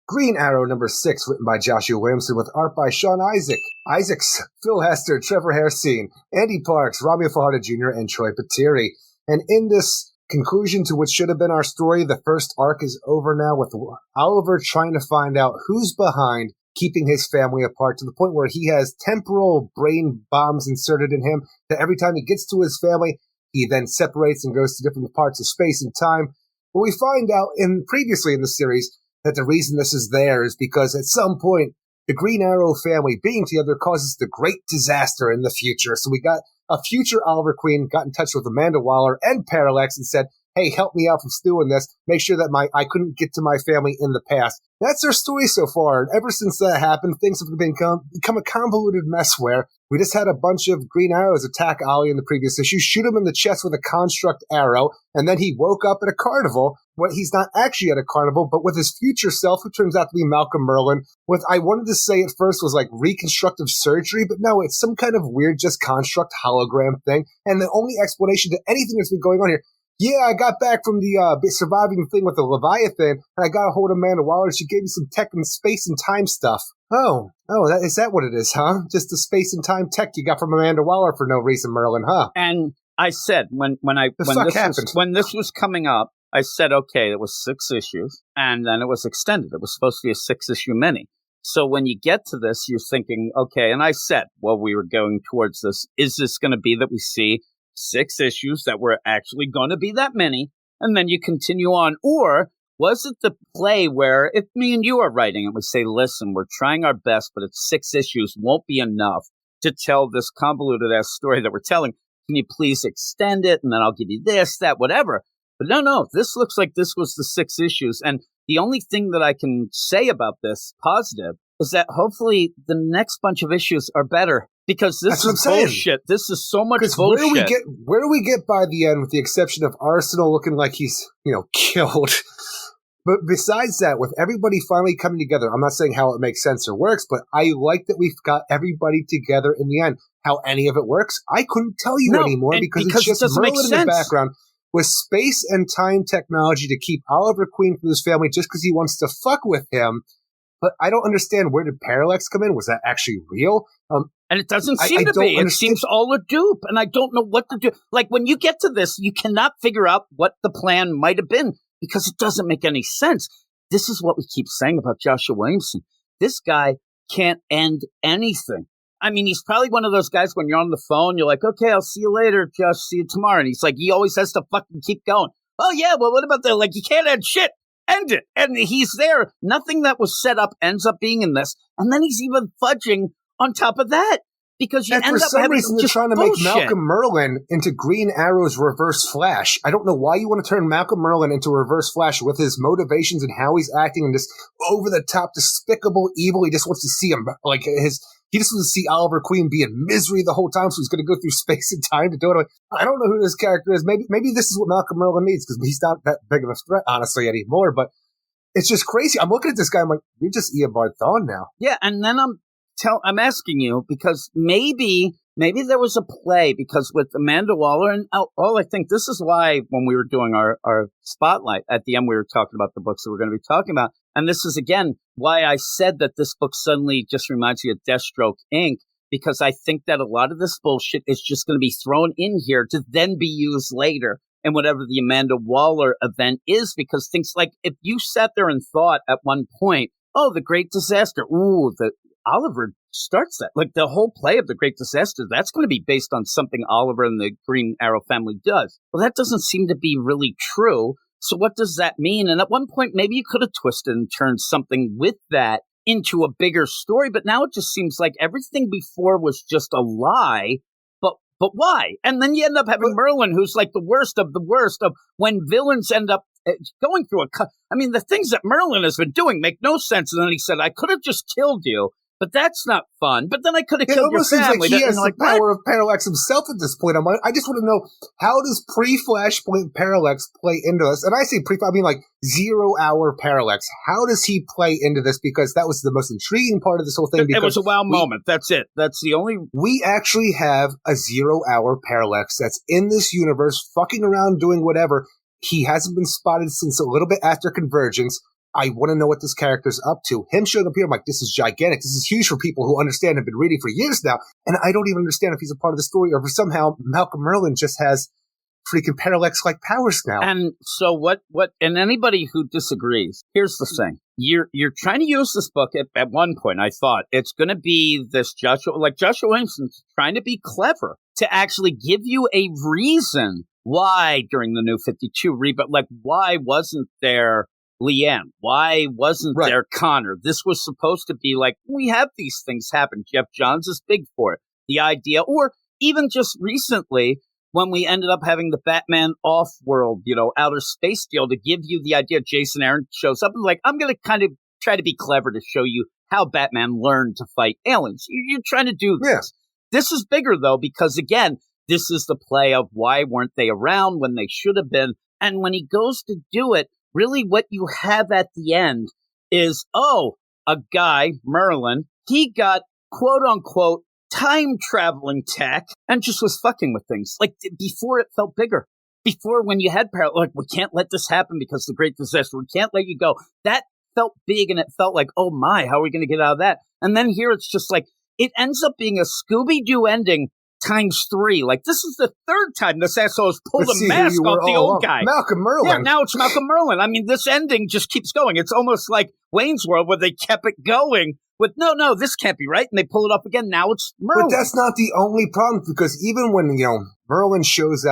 Green Arrow number 6, written by Joshua Williamson, with art by Sean Isaacs, Phil Hester, Trevor Hairsine, Andy Parks, Ramia Fajardo Jr., and Troy Pateri. And in this conclusion to what should have been our story, the first arc is over now, with Oliver trying to find out who's behind keeping his family apart, to the point where he has temporal brain bombs inserted in him, that every time he gets to his family, he then separates and goes to different parts of space and time. But we find out previously in the series that the reason this is there is because at some point, the Green Arrow family being together causes the great disaster in the future. So we got a future Oliver Queen got in touch with Amanda Waller and Parallax and said, hey, help me out from doing this. Make sure that I couldn't get to my family in the past. That's our story so far. And ever since that happened, things have become a convoluted mess where we just had a bunch of Green Arrows attack Ollie in the previous issue, shoot him in the chest with a construct arrow, and then he woke up at a carnival. Well, he's not actually at a carnival, but with his future self, who turns out to be Malcolm Merlyn, with, I wanted to say at first was like reconstructive surgery, but no, it's some kind of weird just construct hologram thing. And the only explanation to anything that's been going on here, yeah, I got back from the surviving thing with the Leviathan, and I got a hold of Amanda Waller. She gave me some tech and space and time stuff. Is that what it is, huh? Just the space and time tech you got from Amanda Waller for no reason, Merlin, huh? And I said when this was coming up, I said, okay, it was 6 issues, and then it was extended. It was supposed to be a 6-issue mini. So when you get to this, you're thinking, okay, and I said, well, we were going towards this. Is this going to be that we see 6 issues that were actually going to be that many, and then you continue on? Or was it the play where if me and you are writing and we say, listen, we're trying our best, but it's 6 issues won't be enough to tell this convoluted ass story that we're telling. Can you please extend it? And then I'll give you this, that, whatever. But no, this looks like this was the 6 issues. And the only thing that I can say about this positive is that hopefully the next bunch of issues are better. Because this is bullshit. This is so much bullshit. Where do we get by the end, with the exception of Arsenal looking like he's, killed? But besides that, with everybody finally coming together, I'm not saying how it makes sense or works, but I like that we've got everybody together in the end. How any of it works, I couldn't tell you anymore because it's just Merlin in the background with space and time technology to keep Oliver Queen from his family just because he wants to fuck with him. But I don't understand, where did Parallax come in? Was that actually real? And it doesn't seem to be. It seems all a dupe, and I don't know what to do. Like, when you get to this, you cannot figure out what the plan might have been because it doesn't make any sense. This is what we keep saying about Joshua Williamson. This guy can't end anything. I mean, he's probably one of those guys when you're on the phone, you're like, okay, I'll see you later, Josh, see you tomorrow. And he's like, he always has to fucking keep going. Oh, yeah, well, what about that? Like, you can't end shit. End it. And he's there. Nothing that was set up ends up being in this. And then he's even fudging on top of that. Because you end up having for some reason, they're trying to bullshit. make Malcolm Merlyn into Green Arrow's Reverse Flash. I don't know why you want to turn Malcolm Merlyn into Reverse Flash with his motivations and how he's acting and this over-the-top, despicable evil. He just wants to see him, he just wants to see Oliver Queen be in misery the whole time, so he's going to go through space and time to do it. I don't know who this character is. Maybe this is what Malcolm Merlyn needs, because he's not that big of a threat, honestly, anymore. But it's just crazy. I'm looking at this guy, I'm like, you're just Eobard Thawne now. Yeah, and then I'm asking you, because maybe there was a play, because with Amanda Waller, and all I think this is why when we were doing our spotlight at the end, we were talking about the books that we're going to be talking about. And this is, again, why I said that this book suddenly just reminds me of Deathstroke Inc., because I think that a lot of this bullshit is just going to be thrown in here to then be used later in whatever the Amanda Waller event is, because things like, if you sat there and thought at one point, oh, the Great Disaster, Oliver starts that. Like, the whole play of the Great Disaster, that's going to be based on something Oliver and the Green Arrow family does. Well, that doesn't seem to be really true. So what does that mean? And at one point, maybe you could have twisted and turned something with that into a bigger story. But now it just seems like everything before was just a lie. But why? And then you end up having Merlin, who's like the worst of when villains end up going through the things that Merlin has been doing make no sense. And then he said, I could have just killed you. But that's not fun. But then I could have killed your family. It almost seems like he has the power of Parallax himself at this point. I just want to know, how does pre-Flashpoint Parallax play into this? And I say I mean like 0 hour Parallax. How does he play into this? Because that was the most intriguing part of this whole thing. It was a wow moment. That's it. That's the only... We actually have a 0 hour Parallax that's in this universe, fucking around, doing whatever. He hasn't been spotted since a little bit after Convergence. I want to know what this character's up to. Him showing up here, I'm like, this is gigantic. This is huge for people who understand, have been reading for years now. And I don't even understand if he's a part of the story or if somehow Malcolm Merlyn just has freaking Parallax-like powers now. And so what, and anybody who disagrees, here's the thing. You're trying to use this book at one point. I thought it's going to be this Joshua Williamson's trying to be clever to actually give you a reason why during the New 52 reboot, like why wasn't there Leanne? Why wasn't there Connor? This was supposed to be like, we have these things happen. Jeff Johns is big for it. The idea, or even just recently, when we ended up having the Batman off-world, outer space deal to give you the idea Jason Aaron shows up and like, I'm going to kind of try to be clever to show you how Batman learned to fight aliens. You're trying to do this. Yes. This is bigger, though, because, again, this is the play of why weren't they around when they should have been. And when he goes to do it, really what you have at the end is, a guy, Merlin, he got, quote-unquote, time-traveling tech and just was fucking with things. Like, before it felt bigger. Before, when you had like, we can't let this happen because of the great disaster. We can't let you go. That felt big, and it felt like, oh my, how are we going to get out of that? And then here it's just like, it ends up being a Scooby-Doo ending times 3. Like, this is the third time this asshole has pulled a mask off the old guy. Malcolm Merlyn. Yeah, now it's Malcolm Merlyn. I mean, this ending just keeps going. It's almost like Wayne's World where they kept it going with, no, this can't be right. And they pull it up again. Now it's Merlyn. But that's not the only problem, because even when, Merlyn shows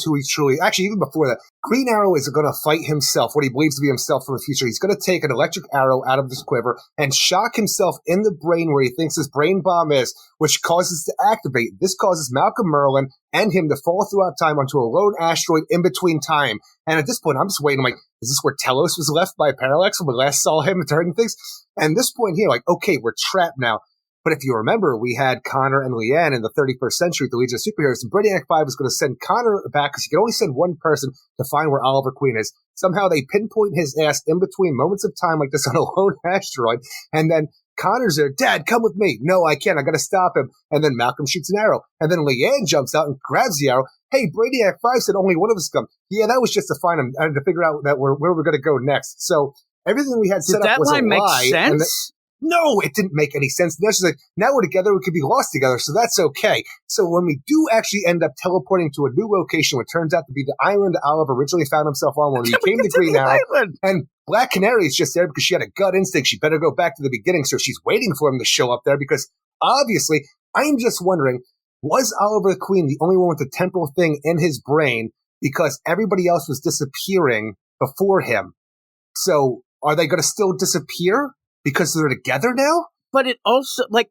who he's truly, actually, even before that, Green Arrow is going to fight himself, what he believes to be himself from the future. He's going to take an electric arrow out of his quiver and shock himself in the brain where he thinks his brain bomb is, which causes to activate. This causes Malcolm Merlyn and him to fall throughout time onto a lone asteroid in between time. And at this point, I'm just waiting. I'm like, is this where Telos was left by Parallax when we last saw him turning things? And this point here, like, okay, we're trapped now. But if you remember, we had Connor and Leanne in the 31st century, the Legion of Superheroes, and Brainiac 5 was going to send Connor back because he could only send one person to find where Oliver Queen is. Somehow they pinpoint his ass in between moments of time like this on a lone asteroid, and then Connor's there, Dad, come with me. No, I can't. I got to stop him. And then Malcolm shoots an arrow, and then Leanne jumps out and grabs the arrow. Hey, Brainiac 5 said only one of us come. Yeah, that was just to find him and to figure out that where we're going to go next. So everything we had set up was a lie. Did that line make sense? No, it didn't make any sense. That's just like, now we're together, we could be lost together, so that's okay. So when we do actually end up teleporting to a new location, which turns out to be the island Oliver originally found himself on when he became the Green Arrow, and Black Canary is just there because she had a gut instinct. She better go back to the beginning, so she's waiting for him to show up there because obviously, I'm just wondering, was Oliver Queen the only one with the temporal thing in his brain because everybody else was disappearing before him? So are they going to still disappear? Because they're together now? But it also, like,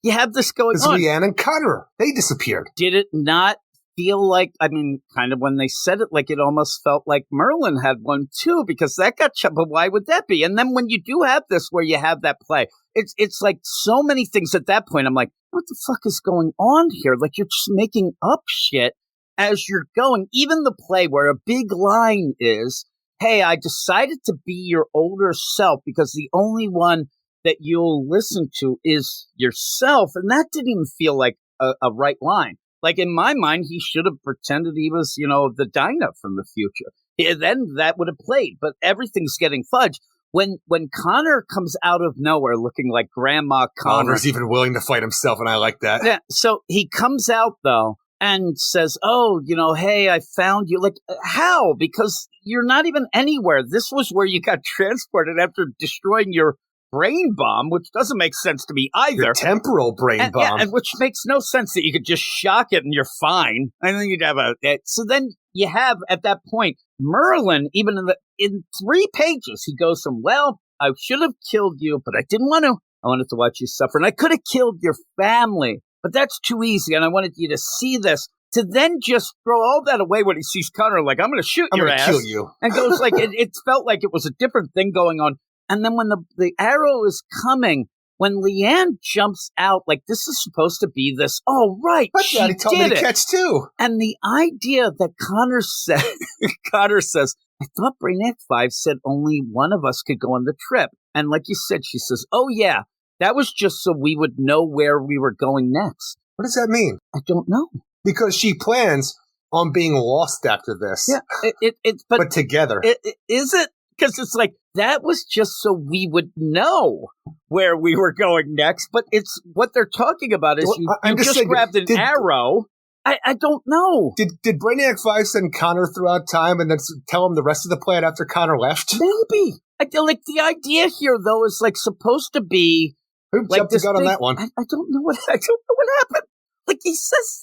you have this going on. Leanne and Connor, they disappeared. Did it not feel like, I mean, kind of when they said it, like it almost felt like Merlin had one too, because that got shut. But why would that be? And then when you do have this, where you have that play, it's like so many things at that point. I'm like, what the fuck is going on here? Like, you're just making up shit as you're going. Even the play where a big line is, hey, I decided to be your older self because the only one that you'll listen to is yourself. And that didn't even feel like a right line. Like, in my mind, he should have pretended he was, the Dinah from the future. Yeah, then that would have played. But everything's getting fudged. When Connor comes out of nowhere looking like Grandma Connor. Oliver's even willing to fight himself, and I like that. Yeah, so he comes out, though, and says, oh, hey, I found you. Like, how? Because you're not even anywhere. This was where you got transported after destroying your brain bomb, which doesn't make sense to me either. Your temporal brain bomb. Yeah, and which makes no sense that you could just shock it and you're fine. And then you'd have so then you have, at that point, Merlin, even in 3 pages, he goes from, well, I should have killed you, but I didn't want to. I wanted to watch you suffer. And I could have killed your family. But that's too easy, and I wanted you to see this, to then just throw all that away when he sees Connor, like, I'm going to shoot your ass. I'm going to kill you. And goes like, it felt like it was a different thing going on. And then when the arrow is coming, when Leanne jumps out, like, this is supposed to be this, oh, right, but she Daddy told me to catch too. And the idea that Connor says, I thought Brainiac 5 said only one of us could go on the trip. And like you said, she says, oh, yeah. That was just so we would know where we were going next. What does that mean? I don't know. Because she plans on being lost after this. Yeah, but together. Is it? Because it's like, that was just so we would know where we were going next. But it's what they're talking about is you just saying, grabbed an arrow. I don't know. Did Brainiac 5 send Connor throughout time and then tell him the rest of the plan after Connor left? Maybe. I feel like the idea here, though, is like supposed to be. Who jumped the gun on that one? I don't know what happened. Like he says,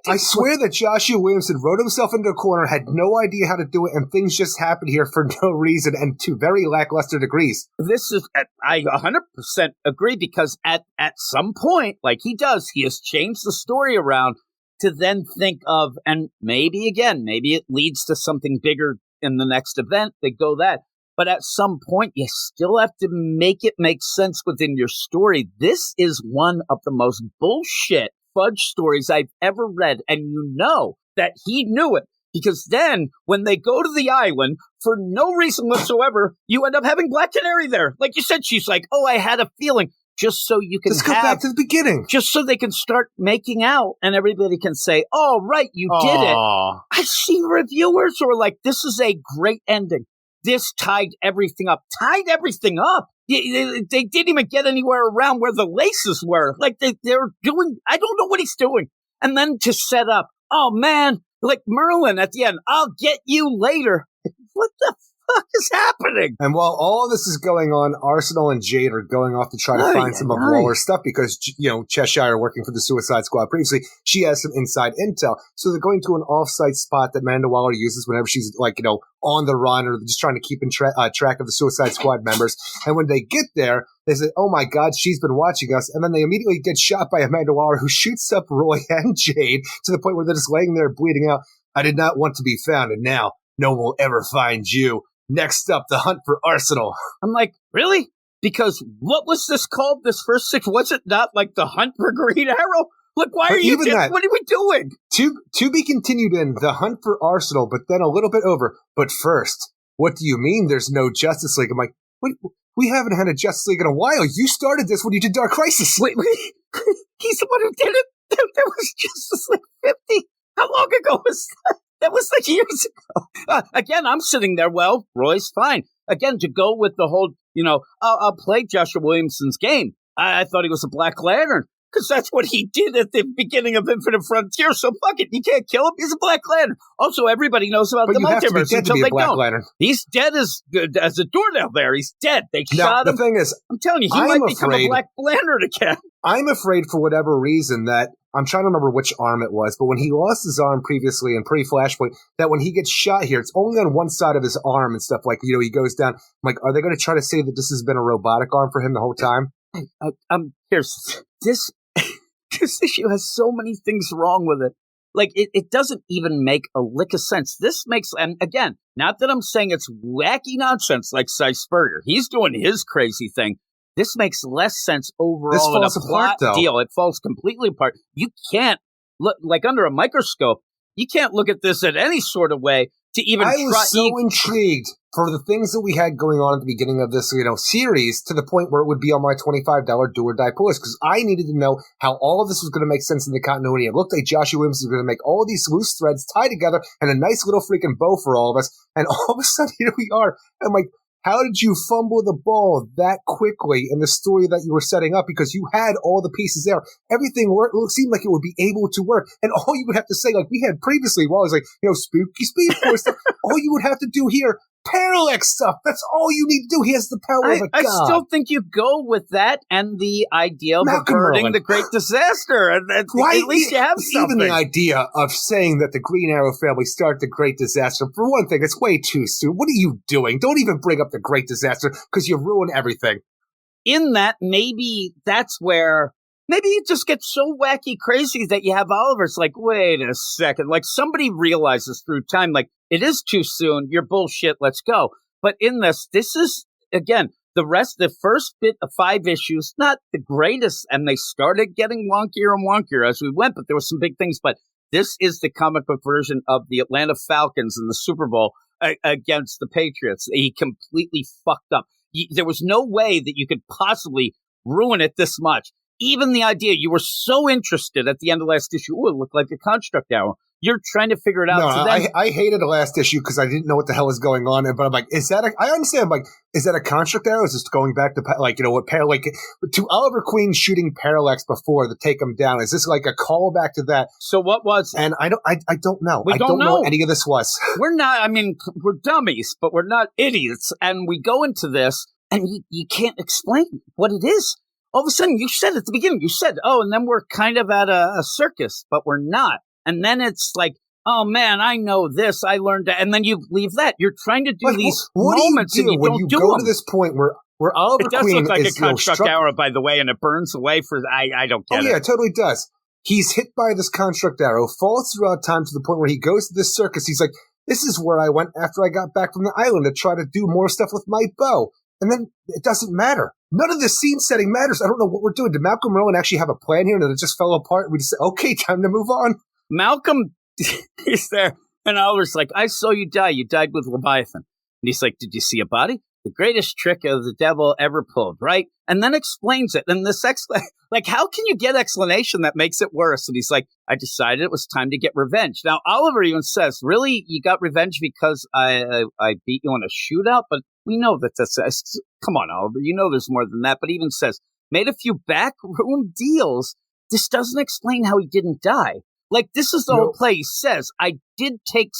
I swear that Joshua Williamson wrote himself into a corner, had no idea how to do it, and things just happened here for no reason and to very lackluster degrees. This is, I 100% agree, because at some point, like he has changed the story around to then think of, and maybe it leads to something bigger in the next event. They go that. But at some point, you still have to make it make sense within your story. This is one of the most bullshit fudge stories I've ever read. And you know that he knew it. Because then, when they go to the island, for no reason whatsoever, you end up having Black Canary there. Like you said, she's like, oh, I had a feeling. Just so you can Let's go back to the beginning. Just so they can start making out and everybody can say, oh, right, you did it. I see reviewers who are like, this is a great ending. This tied everything up. They didn't even get anywhere around where the laces were. Like they're doing, I don't know what he's doing. And then to set up, oh man, like Merlin at the end, I'll get you later. What the fuck is happening? And while all this is going on, Arsenal and Jade are going off to try to find some of Waller's stuff because, Cheshire, working for the Suicide Squad previously, she has some inside intel. So they're going to an off-site spot that Amanda Waller uses whenever she's, on the run or just trying to keep in track of the Suicide Squad members. And when they get there, they say, oh my God, she's been watching us. And then they immediately get shot by Amanda Waller, who shoots up Roy and Jade to the point where they're just laying there bleeding out. I did not want to be found, and now no one will ever find you. Next up, the hunt for Arsenal. I'm like, really? Because what was this called? This first six, was it not like the hunt for Green Arrow? Look, why are you doing? What are we doing? To be continued in the hunt for Arsenal, but then a little bit over. But first, what do you mean there's no Justice League? I'm like, wait, we haven't had a Justice League in a while. You started this when you did Dark Crisis. Wait, he's the one who did it? That was Justice League 50. How long ago was that? That was like years ago. Again, I'm sitting there. Well, Roy's fine. Again, to go with the whole, I'll play Joshua Williamson's game. I thought he was a Black Lantern because that's what he did at the beginning of Infinite Frontier. So fuck it. You can't kill him. He's a Black Lantern. Also, everybody knows about the multiverse until they don't. Lantern. He's dead as a doornail there. He's dead. They shot him. The thing is, I'm telling you, he might become a Black Lantern again. I'm afraid for whatever reason that I'm trying to remember which arm it was, but when he lost his arm previously in pre-Flashpoint, that when he gets shot here, it's only on one side of his arm and stuff like, he goes down. I'm like, are they going to try to say that this has been a robotic arm for him the whole time? Here's this. This issue has so many things wrong with it. Like, it doesn't even make a lick of sense. This makes, and again, not that I'm saying it's wacky nonsense like Siceburger. He's doing his crazy thing. This makes less sense overall in a plot deal. It falls completely apart. You can't look, like under a microscope, you can't look at this in any sort of way to even I was so intrigued for the things that we had going on at the beginning of this, series to the point where it would be on my $25 do or die pull list because I needed to know how all of this was going to make sense in the continuity. It looked like Joshua Williams was going to make all these loose threads tie together and a nice little freaking bow for all of us. And all of a sudden, here we are. I'm like, how did you fumble the ball that quickly in the story that you were setting up? Because you had all the pieces there. Everything seemed like it would be able to work. And all you would have to say, like we had previously, while I was like, spooky Speed Force stuff, all you would have to do here, parallax stuff. That's all you need to do. He has the power of a god. I still think you go with that and the idea of averting the great disaster. And at least you have something. Even the idea of saying that the Green Arrow family started the great disaster, for one thing, it's way too soon. What are you doing? Don't even bring up the great disaster because you ruin everything. In that, maybe that's where... Maybe you just get so wacky crazy that you have Oliver's like, wait a second. Like somebody realizes through time, like it is too soon. You're bullshit. Let's go. But in this is, again, the first bit of 5 issues, not the greatest. And they started getting wonkier and wonkier as we went, but there were some big things. But this is the comic book version of the Atlanta Falcons in the Super Bowl against the Patriots. He completely fucked up. There was no way that you could possibly ruin it this much. even the idea, you were so interested at the end of last issue, it looked like a construct arrow. You're trying to figure it out. No, I hated the last issue because I didn't know what the hell was going on. But I'm like, I understand. I'm like, is that a construct arrow? Is this going back to to Oliver Queen shooting Parallax before to take him down? Is this like a callback to that? So what was it? And I don't know. We don't know what any of this was. We're not, we're dummies, but we're not idiots. And we go into this and you can't explain what it is. All of a sudden, you said at the beginning, and then we're kind of at a circus, but we're not. And then it's like, oh man, I know this, I learned that, and then you leave that. You're trying to do these moments, and you when don't you do go them. to this point where Oliver Queen is... It does look like a construct arrow, by the way, and it burns away for... I don't get it. Oh yeah, it totally does. He's hit by this construct arrow, falls throughout time to the point where he goes to this circus. He's like, this is where I went after I got back from the island to try to do more stuff with my bow. And then it doesn't matter. None of the scene setting matters. I don't know what we're doing. Did Malcolm Merlin actually have a plan here and it just fell apart? We just said, okay, time to move on. Malcolm is there, and Oliver's like, I saw you die. You died with Leviathan. And he's like, did you see a body? The greatest trick of the devil ever pulled, right? And then explains it. And this how can you get explanation that makes it worse? And he's like, I decided it was time to get revenge. Now, Oliver even says, really? You got revenge because I beat you in a shootout? But we know that's come on, Oliver. You know there's more than that. But even says, made a few backroom deals. This doesn't explain how he didn't die. Like, this is the whole play. He says, I did take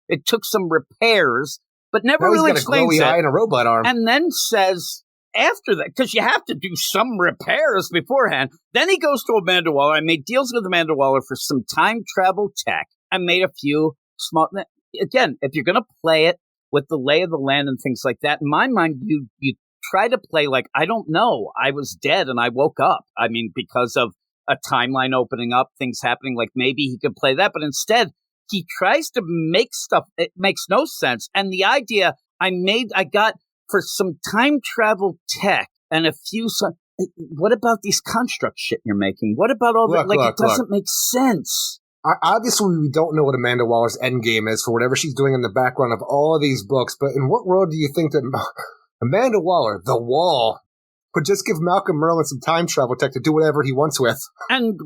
it took some repairs, but never really explains it. He's got a glowy eye and a robot arm. And then says, after that, because you have to do some repairs beforehand, then he goes to Amanda Waller. I made deals with Amanda Waller for some time travel tech. I made a few small... Again, if you're going to play it with the lay of the land and things like that, in my mind, you try to play like, I don't know, I was dead and I woke up. Because of a timeline opening up, things happening, like maybe he could play that, but instead he tries to make stuff. It makes no sense. And the idea I got for some time travel tech and a few, what about these construct shit you're making? What about all that? It doesn't make sense. Obviously, we don't know what Amanda Waller's endgame is for whatever she's doing in the background of all of these books, but in what world do you think that Amanda Waller, the Wall, could just give Malcolm Merlin some time travel tech to do whatever he wants with? And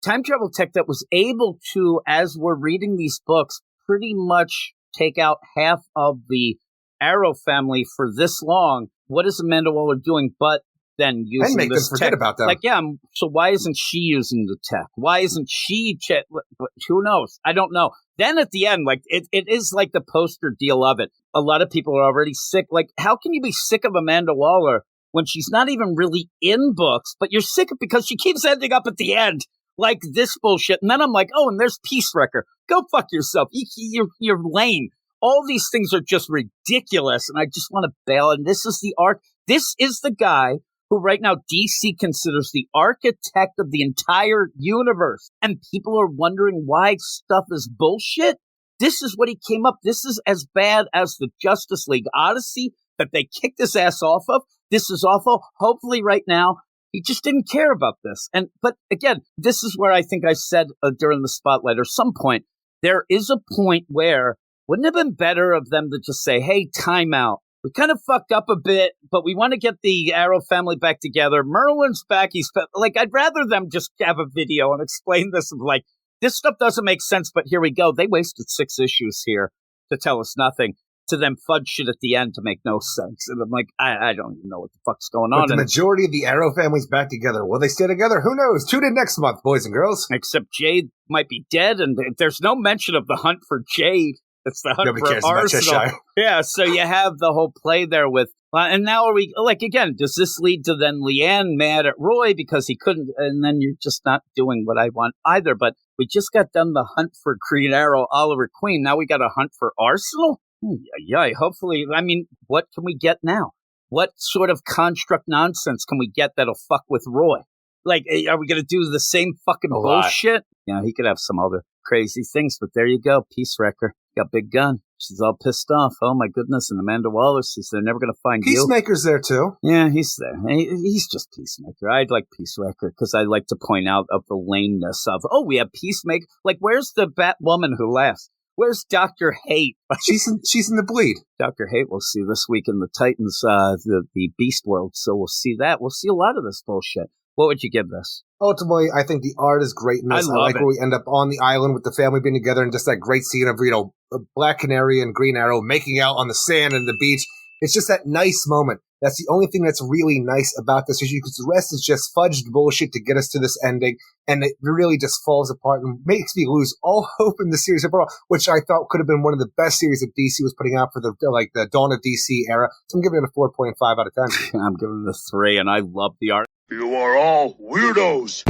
time travel tech that was able to, as we're reading these books, pretty much take out half of the Arrow family for this long. What is Amanda Waller doing but then using and make this them forget tech? about them. So why isn't she using the tech? Why isn't she... Who knows? I don't know. Then at the end, it is like the poster deal of it. A lot of people are already sick. How can you be sick of Amanda Waller when she's not even really in books, but you're sick of because she keeps ending up at the end like this bullshit? And then I'm like, oh, and there's Peace Wrecker. Go fuck yourself. You're lame. All these things are just ridiculous, and I just want to bail. And this is the arc. This is the guy who right now DC considers the architect of the entire universe. And people are wondering why stuff is bullshit. This is what he came up. This is as bad as the Justice League Odyssey that they kicked his ass off of. This is awful. Hopefully right now, he just didn't care about this. But again, this is where I think I said during the spotlight or some point, there is a point where wouldn't it have been better of them to just say, hey, time out. We kind of fucked up a bit, but we want to get the Arrow family back together. Merlin's back. I'd rather them just have a video and explain this of this stuff doesn't make sense, but here we go. They wasted 6 issues here to tell us nothing, to then fudge shit at the end to make no sense. And I'm like, I don't even know what the fuck's going on. But the majority of the Arrow family's back together. Will they stay together? Who knows? Tune in next month, boys and girls. Except Jade might be dead, and there's no mention of the hunt for Jade. It's the hunt Nobody for Arsenal. Yeah, so you have the whole play there with, and now are we, again, does this lead to then Leanne mad at Roy because he couldn't, and then you're just not doing what I want either. But we just got done the hunt for Green Arrow, Oliver Queen. Now we got a hunt for Arsenal? Yeah, hopefully, what can we get now? What sort of construct nonsense can we get that'll fuck with Roy? Are we going to do the same fucking bullshit? Yeah, he could have some other crazy things, but there you go, Peace Wrecker. Got Big Gun. She's all pissed off. Oh, my goodness. And Amanda Waller says they're never going to find Peacemaker's there, too. Yeah, he's there. He's just Peacemaker. I'd like Peace Wrecker because I like to point out of the lameness of, we have Peacemaker. Where's the Batwoman who laughs? Where's Dr. Hate? She's in the bleed. Dr. Hate we'll see this week in the Titans, the Beast World. So we'll see that. We'll see a lot of this bullshit. What would you give this? Ultimately, I think the art is great in this. I like where we end up on the island with the family being together and just that great scene of, a Black Canary and Green Arrow making out on the sand and the beach. It's just that nice moment. That's the only thing that's really nice about this issue, because the rest is just fudged bullshit to get us to this ending, and it really just falls apart and makes me lose all hope in the series overall, which I thought could have been one of the best series that DC was putting out for the Dawn of DC era. So I'm giving it a 4.5 out of 10. I'm giving it a 3, and I love the art. You are all weirdos.